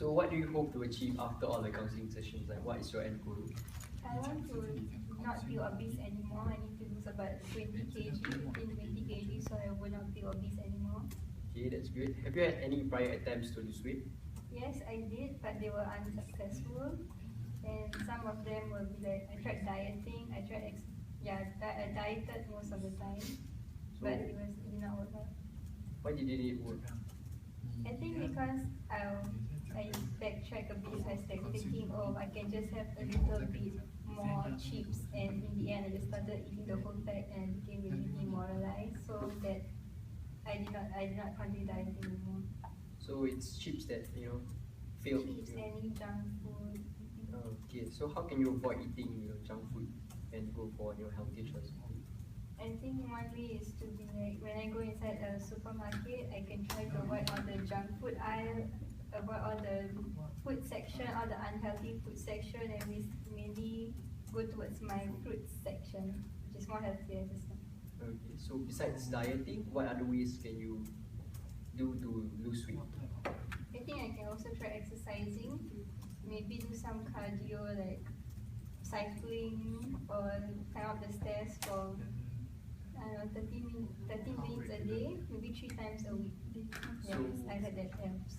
So what do you hope to achieve after all the counseling sessions? Like what is your end goal? I want to not feel obese anymore. I need to lose about 20 kg, 20 kg, so I will not feel obese anymore. Okay, that's good. Have you had any prior attempts to lose weight? Yes, I did, but they were unsuccessful. And some of them will be like, I tried dieting, I dieted most of the time, but it did not work out. Why didn't it work? I think because I backtrack a bit, I started thinking, oh, I can just have a little bit more chips, and in the end, I just started eating the whole pack and became really demoralized, so that I did not continue dieting anymore. So it's chips that failed. Chips, any junk food. Okay, so how can you avoid eating junk food and go for healthy choices? I think one way is to be like, when I go inside a supermarket, I can try to avoid all the junk food aisle, avoid all the food section, all the unhealthy food section, and mainly go towards my fruit section, which is more healthier. Okay, so besides dieting, what other ways can you do to lose weight? I think I can also try exercising, maybe do some cardio like cycling or climb up the stairs for 30 minutes a day, maybe 3 times a week. Yes, I heard that helps.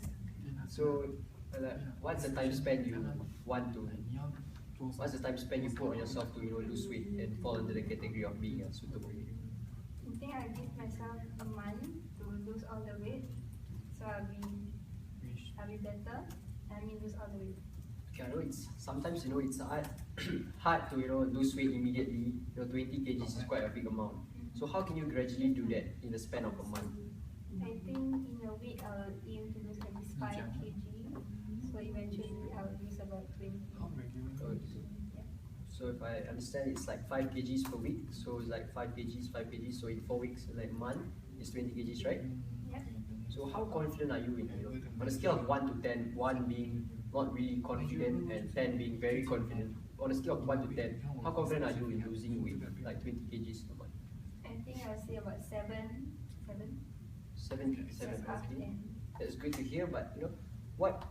So, what's the time span you want to? What's the time span you put on yourself to lose weight and fall under the category of being suitable? I think I give myself a month to lose all the weight, so I'll be better. Lose all the weight. Okay, I know sometimes it's hard to lose weight immediately. 20 kg is quite a big amount. So how can you gradually do that in the span of a month? I think in a week I'll aim to lose at least 5 kg. So eventually I'll lose about 20. Yeah. So if I understand, it's like 5 kgs per week. So it's like 5 kgs, 5 kgs. So in 4 weeks, like a month, is 20 kgs, right? Yeah. So how confident are you in on a scale of 1 to 10, 1 being not really confident and 10 being very confident? On a scale of 1 to 10, how confident are you in losing weight, like 20 kgs a month? I think I'll say about 7. 7, okay. That's good to hear, but what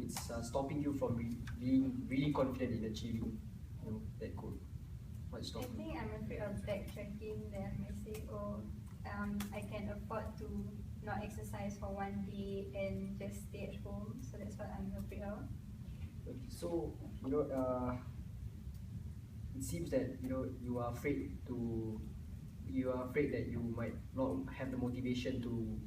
it's stopping you from being really confident in achieving that goal? What's stopping you? I think I'm afraid of backtracking. Then I might say, oh, I can afford to not exercise for one day and just stay at home. So that's what I'm afraid of. Okay, so it seems that you are afraid that you might not have the motivation to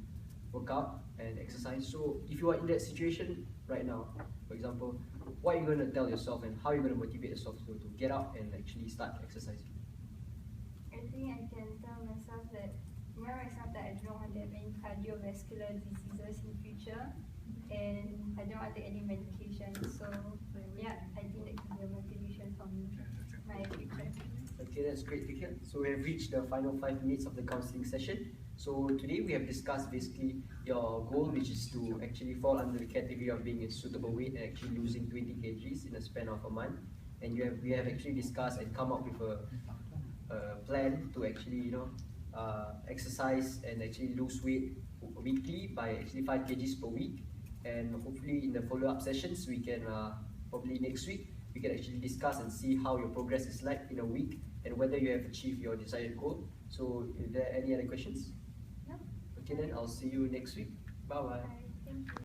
work out and exercise. So if you are in that situation right now, for example, what are you going to tell yourself and how are you going to motivate yourself to get up and actually start exercising? I think I can tell myself that I don't want to have any cardiovascular diseases in future, and I don't want to take any medication. So yeah, I think that can be a motivation for me, my future. Okay, that's great to hear. So we have reached the final 5 minutes of the counseling session. So today we have discussed basically your goal, which is to actually fall under the category of being in suitable weight and actually losing 20 kgs in a span of a month. And we have actually discussed and come up with a plan to actually exercise and actually lose weight weekly by actually 5 kgs per week. And hopefully in the follow-up sessions we can probably next week we can actually discuss and see how your progress is like in a week and whether you have achieved your desired goal. So, is there any other questions? No. Okay, then I'll see you next week. Bye bye. Thank you.